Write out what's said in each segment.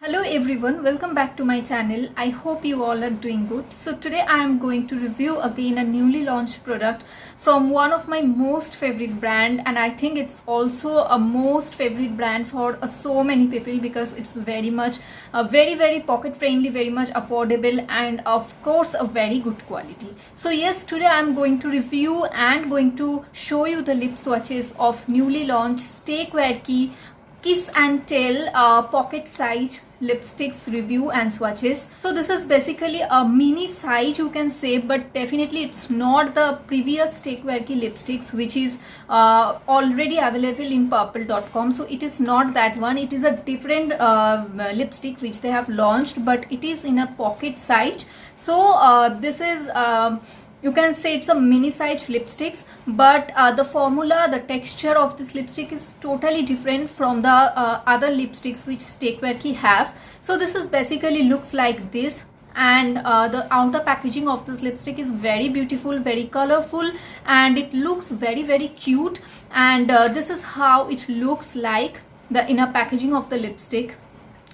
Hello everyone, welcome back to my channel. I hope you all are doing good. So today I am going to review again a newly launched product from one of my most favorite brand, and I think it's also a most favorite brand for so many people because it's very much very pocket friendly, very much affordable, and of course a very good quality. So yes, today I am going to review and going to show you the lip swatches of newly launched Stay Quirky Kiss and Tell pocket size lipsticks review and swatches. So this is basically a mini size, you can say, but definitely it's not the previous Stay Quirky lipsticks which is already available in purple.com. So it is not that one. It is a different lipstick which they have launched, but it is in a pocket size. So this is you can say it's a mini size lipsticks, but the formula, the texture of this lipstick is totally different from the other lipsticks which Stay Quirky have. So this is basically looks like this, and the outer packaging of this lipstick is very beautiful, very colorful, and it looks very cute. And this is how it looks like, the inner packaging of the lipstick.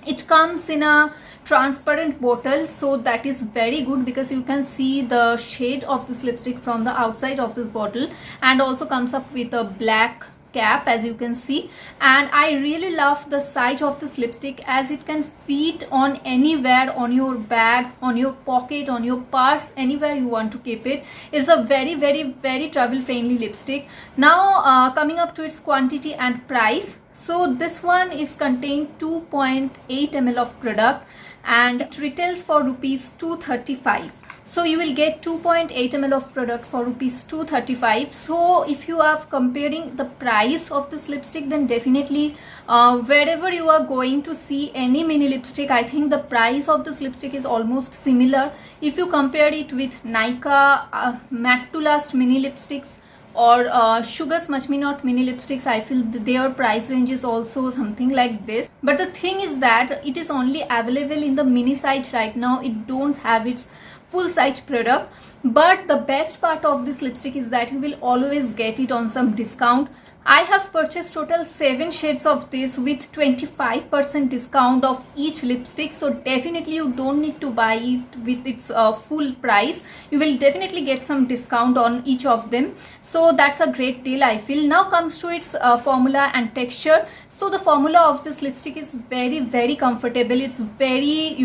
It comes in a transparent bottle, so that is very good because you can see the shade of this lipstick from the outside of this bottle, and also comes up with a black cap as you can see. And I really love the size of this lipstick as it can fit on anywhere, on your bag, on your pocket, on your purse, anywhere you want to keep it. It's a very travel friendly lipstick. Now coming up to its quantity and price. So this one is contained 2.8 ml of product and it retails for rupees 235. So you will get 2.8 ml of product for rupees 235. So if you are comparing the price of this lipstick, then definitely wherever you are going to see any mini lipstick, I think the price of this lipstick is almost similar. If you compare it with Nykaa Matte to Last mini lipsticks or Sugar Smudge Me Not mini lipsticks, I feel their price range is also something like this. But the thing is that it is only available in the mini size right now. It don't have its full size product. But the best part of this lipstick is that you will always get it on some discount. I have purchased total 7 shades of this with 25% discount of each lipstick. So definitely you don't need to buy it with its full price. You will definitely get some discount on each of them. So that's a great deal, I feel. Now comes to its formula and texture. So the formula of this lipstick is very comfortable. It's very,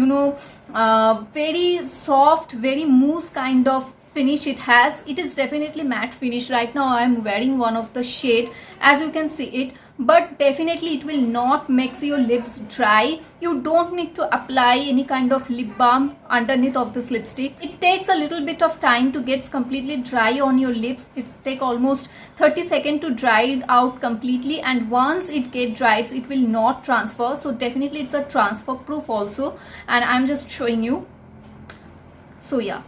very soft, very mousse kind of finish it has. It is definitely matte finish. Right now I am wearing one of the shade, as you can see it, but definitely it will not make your lips dry. You don't need to apply any kind of lip balm underneath of this lipstick. It takes a little bit of time to get completely dry on your lips. It's take almost 30 seconds to dry it out completely, and once it get dried it will not transfer. So definitely it's a transfer proof also, and I'm just showing you. So yeah,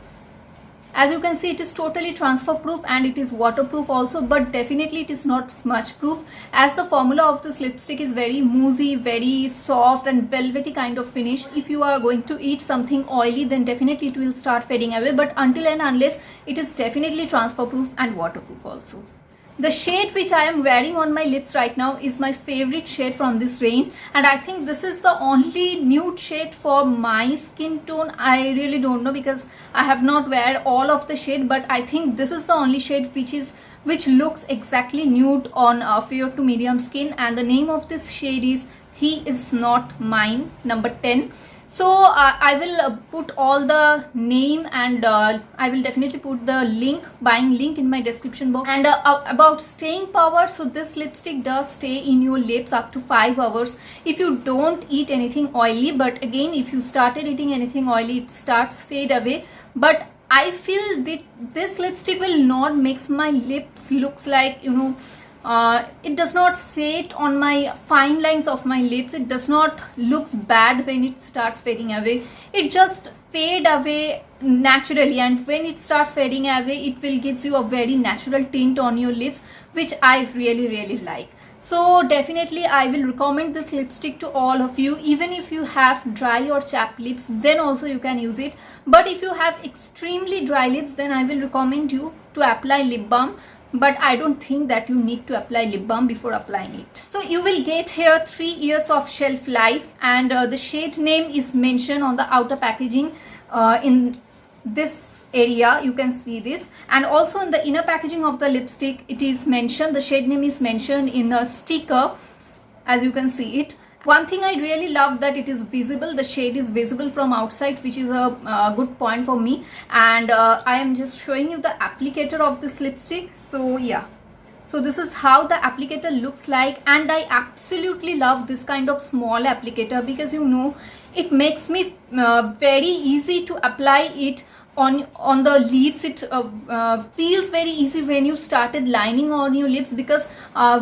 as you can see, it is totally transfer proof and it is waterproof also, but definitely it is not smudge proof, as the formula of this lipstick is very moussey, very soft and velvety kind of finish. If you are going to eat something oily, then definitely it will start fading away, but until and unless, it is definitely transfer proof and waterproof also. The shade which I am wearing on my lips right now is my favorite shade from this range, and I think this is the only nude shade for my skin tone. I really don't know because I have not wear all of the shade, but I think this is the only shade which looks exactly nude on fair to medium skin, and the name of this shade is He Is Not Mine, number 10. So I will put all the name and I will definitely put the buying link in my description box. And about staying power, so this lipstick does stay in your lips up to 5 hours if you don't eat anything oily. But again, if you started eating anything oily, it starts fade away. But I feel that this lipstick will not make my lips looks like, it does not sit on my fine lines of my lips. It does not look bad when it starts fading away. It just fade away naturally, and when it starts fading away, it will give you a very natural tint on your lips, which I really like. So definitely I will recommend this lipstick to all of you. Even if you have dry or chapped lips, then also you can use it. But if you have extremely dry lips, then I will recommend you to apply lip balm. but I don't think that you need to apply lip balm before applying it. So you will get here 3 years of shelf life, and the shade name is mentioned on the outer packaging in this area. You can see this, and also in the inner packaging of the lipstick it is mentioned, the shade name is mentioned in a sticker, as you can see it. One thing I really love that it is visible, the shade is visible from outside, which is a good point for me. And I am just showing you the applicator of this lipstick. So yeah, so this is how the applicator looks like, and I absolutely love this kind of small applicator because you know it makes me very easy to apply it on the lips. It feels very easy when you started lining on your lips, because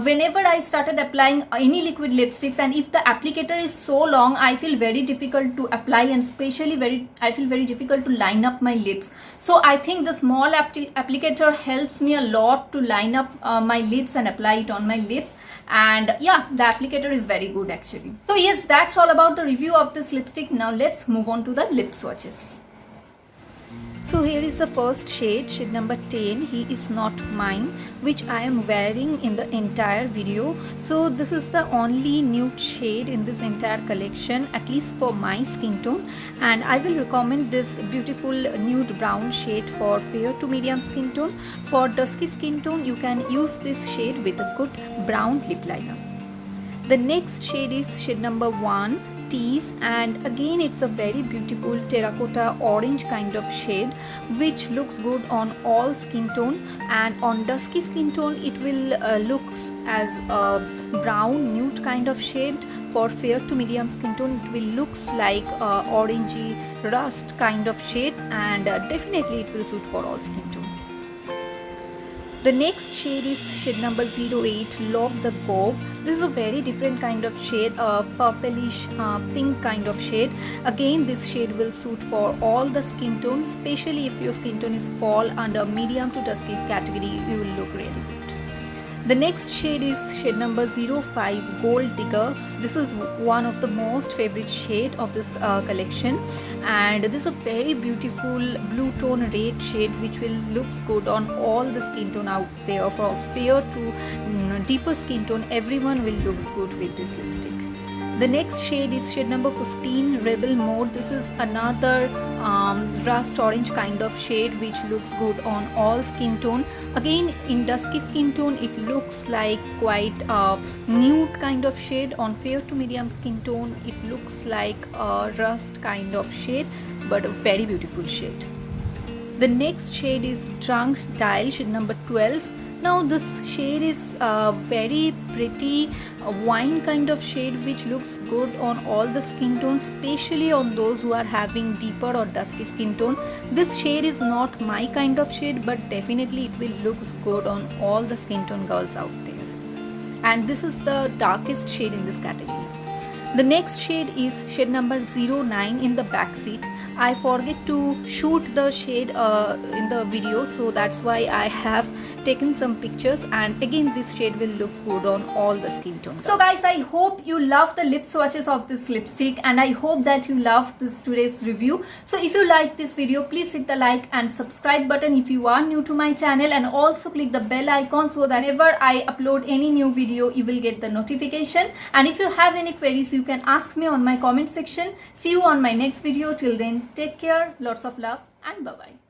whenever I started applying any liquid lipsticks, and if the applicator is so long, I feel very difficult to apply, and especially I feel very difficult to line up my lips. So I think the small applicator helps me a lot to line up my lips and apply it on my lips. And yeah, the applicator is very good actually. So yes, that's all about the review of this lipstick. Now let's move on to the lip swatches. So here is the first shade, shade number 10, He Is Not Mine, which I am wearing in the entire video. So this is the only nude shade in this entire collection, at least for my skin tone, and I will recommend this beautiful nude brown shade for fair to medium skin tone. For dusky skin tone, you can use this shade with a good brown lip liner. The next shade is shade number 1, Tease, and again it's a very beautiful terracotta orange kind of shade which looks good on all skin tone, and on dusky skin tone it will looks as a brown nude kind of shade. For fair to medium skin tone it will looks like orangey rust kind of shade, and definitely it will suit for all skin tone. The next shade is shade number 08, Love the Gob. This is a very different kind of shade, a purplish pink kind of shade. Again, this shade will suit for all the skin tones, especially if your skin tone is fall under medium to dusky category, you will look really good. The next shade is shade number 05, Gold Digger. This is one of the most favorite shade of this collection, and this is a very beautiful blue tone red shade which will looks good on all the skin tone out there. For fair to deeper skin tone, everyone will looks good with this lipstick. The next shade is shade number 15, Rebel Mode. This is another rust orange kind of shade which looks good on all skin tone. Again, in dusky skin tone it looks like quite a nude kind of shade. On fair to medium skin tone it looks like a rust kind of shade, but a very beautiful shade. The next shade is Drunk Dial, shade number 12. Now this shade is very pretty wine kind of shade which looks good on all the skin tones, especially on those who are having deeper or dusky skin tone. This shade is not my kind of shade, but definitely it will look good on all the skin tone girls out there. And this is the darkest shade in this category. The next shade is shade number 09 in the back seat. I forget to shoot the shade in the video, so that's why I have taken some pictures, and again this shade will looks good on all the skin tones. So guys, I hope you love the lip swatches of this lipstick, and I hope that you love this today's review. So if you like this video, please hit the like and subscribe button if you are new to my channel, and also click the bell icon so that whenever I upload any new video you will get the notification. And if you have any queries, you can ask me on my comment section. See you on my next video. Till then, take care, lots of love, and bye bye.